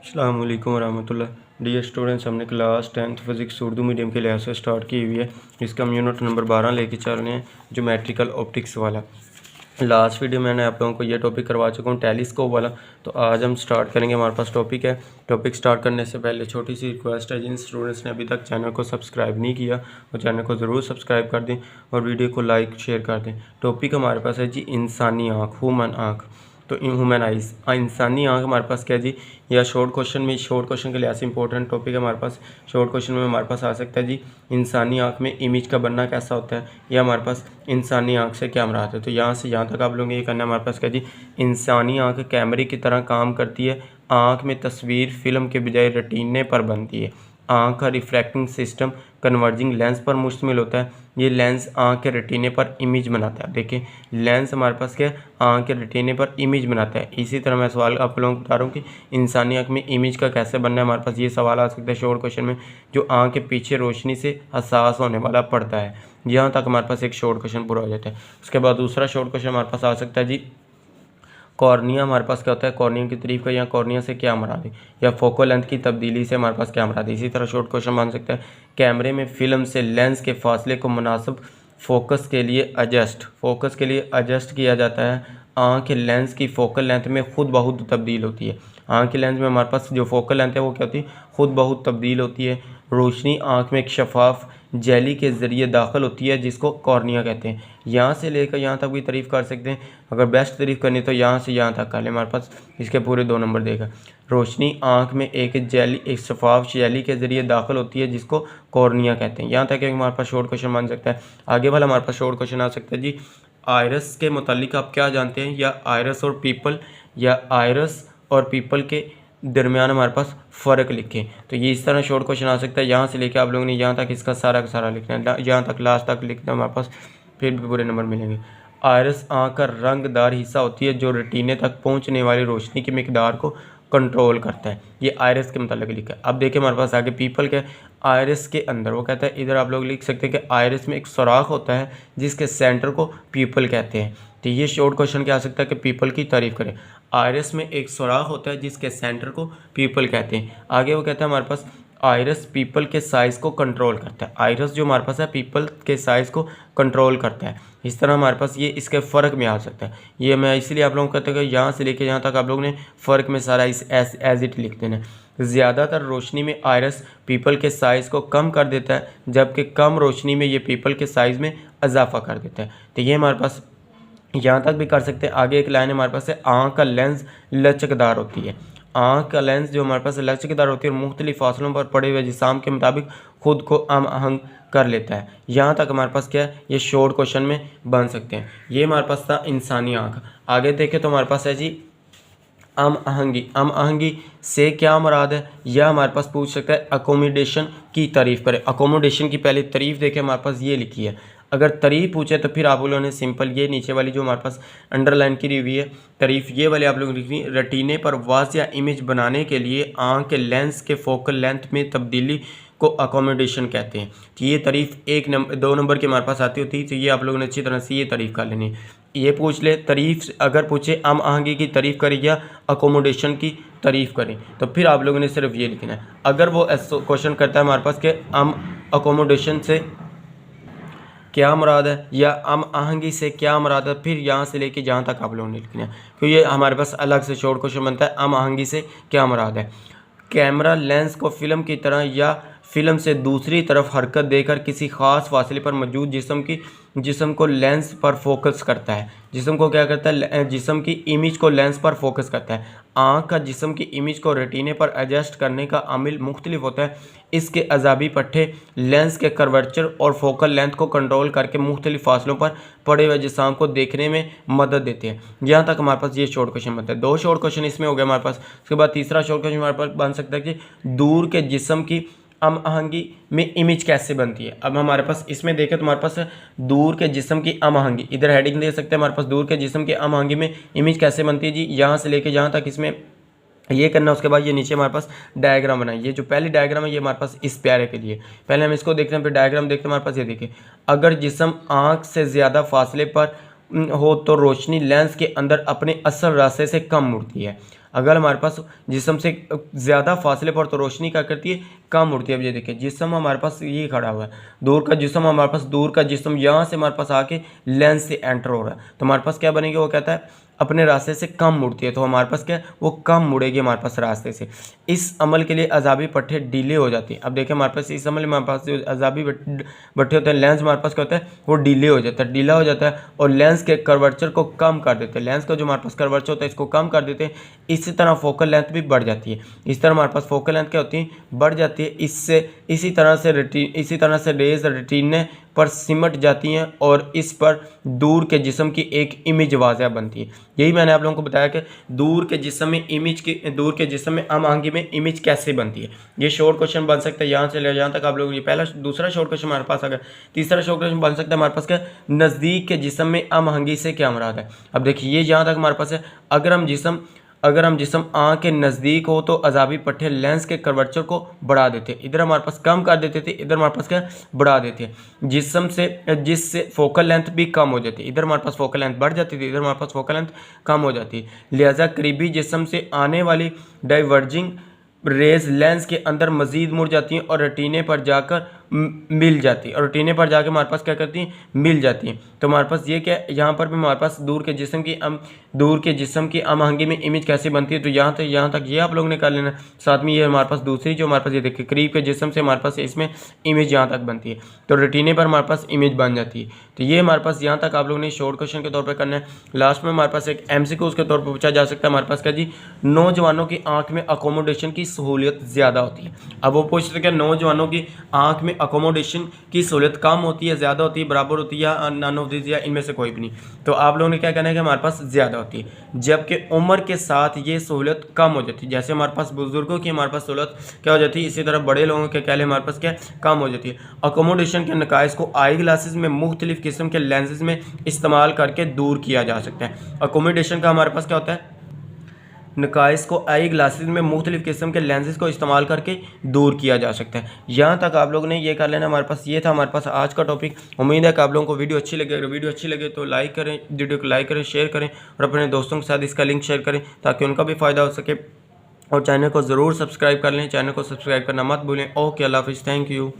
अस्सलाम वालेकुम रहमतुल्लाह। डियर स्टूडेंट्स, हमने class 10th physics Urdu medium के लिहाज से स्टार्ट की हुई है। इसका हम यूनिट नंबर 12 लेके चल रहे हैं, ज्योमेट्रिकल ऑप्टिक्स वाला। लास्ट वीडियो मैंने आप लोगों को ये टॉपिक करवा चुका हूँ, टेलीस्कोप वाला। तो आज हम स्टार्ट करेंगे। हमारे पास टॉपिक है। टॉपिक स्टार्ट करने से पहले छोटी सी रिक्वेस्ट है, जिन स्टूडेंट्स ने अभी तक चैनल को सब्सक्राइब नहीं किया वो चैनल को ज़रूर सब्सक्राइब कर दें और वीडियो को लाइक शेयर कर दें। टॉपिक हमारे पास है जी इंसानी आँख, ह्यूमन आँख। तो ह्यूमन आइज़, इंसानी आँख हमारे पास क्या जी, या शॉर्ट क्वेश्चन में, शॉर्ट क्वेश्चन के लिए ऐसे इंपॉर्टेंट टॉपिक है हमारे पास। शॉर्ट क्वेश्चन में हमारे पास आ सकता है जी इंसानी आँख में इमेज का बनना कैसा होता है, या हमारे पास इंसानी आँख से क्या मुराद है। तो यहाँ से यहाँ तक आप लोगों ने ये करना है। हमारे पास क्या जी, इंसानी आँख कैमरे की तरह काम करती है। आँख में तस्वीर फिल्म के बजाय रेटिने पर बनती है। आँख का रिफ्रैक्टिंग सिस्टम कन्वर्जिंग लेंस पर मुश्तमिल होता है। ये लेंस आँख के रेटिने पर इमेज बनाता है। देखिए, लेंस हमारे पास क्या है, आँख के रेटिने पर इमेज बनाता है। इसी तरह मैं सवाल आप लोगों को बता रहा हूँ कि इंसानी आँख में इमेज का कैसे बनना है। हमारे पास ये सवाल आ सकता है शॉर्ट क्वेश्चन में, जो आँख के पीछे रोशनी से हसास होने वाला पर्दा है। यहाँ तक हमारे पास एक शॉर्ट क्वेश्चन पूरा हो जाता है। उसके बाद दूसरा शॉर्ट क्वेश्चन हमारे पास आ सकता है जी, कॉर्निया हमारे पास क्या होता है, कॉर्निया की तारीफ का, या कॉर्निया से क्या मुराद है, या फोकल लेंथ की तब्दीली से हमारे पास क्या मुराद है। इसी तरह शॉर्ट क्वेश्चन बन सकता है, कैमरे में फिल्म से लेंस के फासले को मुनासिब फोकस के लिए एडजस्ट किया जाता है। आँख के लेंस की फोकल लेंथ में खुद ब खुद तब्दील होती है। आँख के लेंस में हमारे पास जो फोकल लेंथ है वो क्या होती है, खुद ब खुद तब्दील होती है। रोशनी आँख में एक शफाफ जेली के ज़रिए दाखिल होती है, जिसको कॉर्निया कहते हैं। यहाँ से लेकर यहाँ तक भी तारीफ़ कर सकते हैं। अगर बेस्ट तारीफ़ करनी तो यहाँ से यहाँ तक कर लें। हमारे पास इसके पूरे 2 नंबर देगा। रोशनी आँख में एक शफाफ जेली के ज़रिए दाखिल होती है, जिसको कॉर्निया कहते हैं। यहाँ तक हमारे पास शॉर्ट क्वेश्चन बन सकता है। आगे वाला हमारे पास शॉर्ट क्वेश्चन आ सकता है जी, आयरस के मुतालिक आप क्या जानते हैं, या आयरस और पीपल, या आयरस और पीपल के दरमियान हमारे पास फ़र्क लिखें। तो ये इस तरह शॉर्ट क्वेश्चन आ सकता है। यहाँ से लेके आप लोगों ने यहाँ तक इसका सारा का सारा लिखना है, यहाँ तक लास्ट तक लिखना है। हमारे पास फिर भी पूरे नंबर मिलेंगे। आयरस आँख का रंगदार हिस्सा होती है, जो रेटिने तक पहुँचने वाली रोशनी की मिकदार को कंट्रोल करता है। ये आयरस के मतलब लिखा है। अब देखिए हमारे पास आगे पीपल के, आयरस के अंदर वो कहता है, इधर आप लोग लिख सकते हैं कि आयरस में एक सुराख होता है, जिसके सेंटर को पीपल कहते हैं। तो ये शॉर्ट क्वेश्चन क्या आ सकता है कि पीपल की तारीफ करें। आयरस में एक सुराख होता है, जिसके सेंटर को पीपल कहते हैं। आगे वो कहता है हमारे पास आयरस पीपल के साइज़ को कंट्रोल करता है। आयरस जो हमारे पास है पीपल के साइज़ को कंट्रोल करता है। इस तरह हमारे पास ये इसके फ़र्क में आ सकता है। ये मैं इसलिए आप लोगों को कहता हूँ कि यहाँ से लेके यहाँ तक आप लोगों ने फ़र्क में सारा इस एज इट लिख देना है। ज़्यादातर रोशनी में आयरस पीपल के साइज़ को कम कर देता है, जबकि कम रोशनी में ये पीपल के साइज़ में इजाफा कर देता है। तो ये हमारे पास यहाँ तक भी कर सकते हैं। आगे एक लाइन हमारे पास है, आँख का लेंस लचकदार होती है। आँख का लेंस जो हमारे पास लचकदार होती है और मुख्तलिफ फासलों पर पड़े हुए जिसाम के मुताबिक खुद को हम आहंग कर लेता है। यहाँ तक हमारे पास क्या है, ये शॉर्ट क्वेश्चन में बन सकते हैं। ये हमारे पास था इंसानी आँख। आगे देखें तो हमारे पास है जी अम आहंगी से क्या मुराद है, यह हमारे पास पूछ सकता है। अकोमोडेशन की तारीफ़ करें। अकोमोडेशन की पहले तारीफ़ देखें, हमारे पास ये लिखी है। अगर तारीफ़ पूछे तो फिर आप लोगों ने सिंपल ये नीचे वाली जो हमारे पास अंडरलाइन की हुई है तारीफ़, ये वाली आप लोगों ने लिखनी। रेटिने पर वाज़िया इमेज बनाने के लिए आँख के लेंस के फोकल लेंथ में तब्दीली को अकोमोडेशन कहते हैं। तो ये तारीफ़ 2 नंबर की हमारे पास आती होती है। तो ये आप लोगों ने अच्छी तरह से ये तारीफ़ कर लेनी है। ये पूछ ले तारीफ़, अगर पूछे अम आहंगी की तारीफ़ करें या अकोमोडेशन की तारीफ़ करें, तो फिर आप लोगों ने सिर्फ ये लिखना है। अगर वो क्वेश्चन करता है हमारे पास कि अम अकोमोडेशन से क्या मुराद है, या अम आहंगी से क्या मुराद है, फिर यहाँ से लेके जहाँ तक आप लोगों ने लिखना है, क्योंकि ये हमारे पास अलग से शॉर्ट क्वेश्चन बनता है। अम आहंगी से क्या मुराद है। कैमरा लेंस को फिल्म की तरह या फिल्म से दूसरी तरफ हरकत देकर किसी ख़ास फासले पर मौजूद जिस्म को लेंस पर फोकस करता है। जिस्म को क्या करता है, जिस्म की इमेज को लेंस पर फोकस करता है। आँख का जिस्म की इमेज को रेटिने पर एडजस्ट करने का अमल मुख्तलिफ होता है। इसके अजाबी पट्टे लेंस के कर्वेचर और फोकल लेंथ को कंट्रोल करके मुख्तलिफ फासलों पर पड़े हुए जिसाम को देखने में मदद देते हैं। यहाँ तक हमारे पास ये शॉर्ट क्वेश्चन बनता है। 2 शॉर्ट क्वेश्चन इसमें हो गए हमारे पास। उसके बाद तीसरा शॉर्ट क्वेश्चन हमारे पास बन सकता है कि दूर के जिस्म की अम आहंगी में इमेज कैसे बनती है। अब हमारे पास इसमें देखें तो हमारे पास दूर के जिस्म की अम आहंगी, इधर हेडिंग दे सकते हैं हमारे पास, दूर के जिस्म की अम आहंगी में इमेज कैसे बनती है जी। यहाँ से लेके जहाँ तक इसमें ये करना, उसके बाद ये नीचे हमारे पास डायग्राम बनाए। ये जो पहली डायग्राम है ये हमारे पास इस प्यारे के लिए, पहले हम इसको देखते हैं फिर डायग्राम देखते हैं। हमारे पास ये देखिए, अगर जिस्म आँख से ज़्यादा फासले पर हो तो रोशनी लेंस के अंदर अपने असल रास्ते से कम मुड़ती है। अगर हमारे पास जिस्म से ज़्यादा फासले पर तो रोशनी क्या करती है, कम उड़ती है। अब ये देखिए जिस्म हमारे पास ये खड़ा हुआ है, दूर का जिस्म हमारे पास, दूर का जिस्म यहाँ से हमारे पास आके लेंस से एंटर हो रहा है, तो हमारे पास क्या बनेगी, वो कहता है अपने रास्ते से कम मुड़ती है, तो हमारे पास क्या है, वो कम मुड़ेगी हमारे पास रास्ते से। इस अमल के लिए अज़ाबी पट्टे डीले हो जाती है। अब देखिए हमारे पास इस अमल में हमारे पास जो अज़ाबी पट्टे होते हैं, लेंस हमारे पास क्या होता है, वो डीले हो जाता है, डीला हो जाता है और लेंस के कर्वेचर को कम कर देते हैं। लेंस का जो हमारे पास कर्वेचर होता है इसको कम कर देते हैं। इसी तरह फोकल लेंथ भी बढ़ जाती है। इस तरह हमारे पास फोकल लेंथ क्या होती है, बढ़ जाती है। इससे इसी तरह से रेज रेटिना पर सिमट जाती हैं और इस पर दूर के जिस्म की एक इमेज वाज़िह बनती है। यही मैंने आप लोगों को बताया कि दूर के जिस्म में हम आंखी में इमेज कैसे बनती है। ये शॉर्ट क्वेश्चन बन सकता है, यहाँ से ले यहाँ तक आप लोग, ये पहला दूसरा शॉर्ट क्वेश्चन हमारे पास आ गया। तीसरा शॉर्ट क्वेश्चन बन सकता है हमारे पास क्या, नज़दीक के जिस्म में अमहंगी से क्या मुराद है। अब देखिए ये यहाँ तक हमारे पास है, अगर हम जिस्म आँख के नज़दीक हो तो अज़ाबी पट्टे लेंस के कर्वेचर को बढ़ा देते, इधर हमारे पास कम कर देते थे, इधर हमारे पास क्या बढ़ा देते हैं जिससे फोकल लेंथ भी कम हो जाती है। इधर हमारे पास फोकल लेंथ बढ़ जाती थी, इधर हमारे पास फोकल लेंथ कम हो जाती है। लिहाजा करीबी जिस्म से आने वाली डाइवर्जिंग रेज लेंस के अंदर मजीद मुड़ जाती हैं और रेटिने पर जाकर मिल जाती है, और रेटिने पर जाकर हमारे पास क्या करती हैं, मिल जाती हैं। तो हमारे पास ये क्या, यहाँ पर भी हमारे पास दूर के जिस्म की अमहंगी में इमेज कैसे बनती है, तो यहाँ तक ये आप लोगों ने कर लेना। साथ में ये हमारे पास दूसरी जो हमारे पास ये देखिए करीब के जिस्म से हमारे पास इसमें इमेज यहाँ तक बनती है, तो रेटिने पर हमारे पास इमेज बन जाती है। तो ये हमारे पास यहाँ तक आप लोगों ने शॉर्ट क्वेश्चन के तौर पर करना है। लास्ट में हमारे पास एक MCQ के तौर पर पूछा जा सकता है हमारे पास क्या जी, नौजवानों की आँख में अकोमोडेशन की सहूलियत ज़्यादा होती है। अब वो पूछ सकते हैं नौजवानों की आँख में अकोमोडेशन की सहूलियत कम होती है, ज़्यादा होती है, बराबर होती है या नन ऑफ दिस, या इनमें से कोई भी नहीं। तो आप लोगों ने क्या कहना है कि हमारे पास ज़्यादा होती है, जबकि उम्र के साथ ये सहूलियत कम हो जाती है। जैसे हमारे पास बुजुर्गों की हमारे पास सहूलियत क्या हो जाती है, इसी तरह बड़े लोगों के क्या हमारे पास क्या कम हो जाती है। अकोमोडेशन के नकाइस को आई ग्लासेस में मुख्तलिफ किस्म के लेंसेज में इस्तेमाल करके दूर किया जा सकता है। अकोमोडेशन का हमारे पास क्या होता है, नकाइस को आई ग्लासेस में मुख्तलिफ किस्म के लेंसेज को इस्तेमाल करके दूर किया जा सकता है। यहाँ तक आप लोगों ने ये कर लेना। हमारे पास ये था हमारे पास आज का टॉपिक। उम्मीद है कि आप लोगों को वीडियो अच्छी लगे। अगर वीडियो अच्छी लगे तो लाइक करें, वीडियो को लाइक करें, शेयर करें और अपने दोस्तों के साथ इसका लिंक शेयर करें ताकि उनका भी फ़ायदा हो सके। और चैनल को ज़रूर सब्सक्राइब कर लें, चैनल को सब्सक्राइब करना मत भूलें। ओके, अल्लाह हाफिज़, थैंक यू।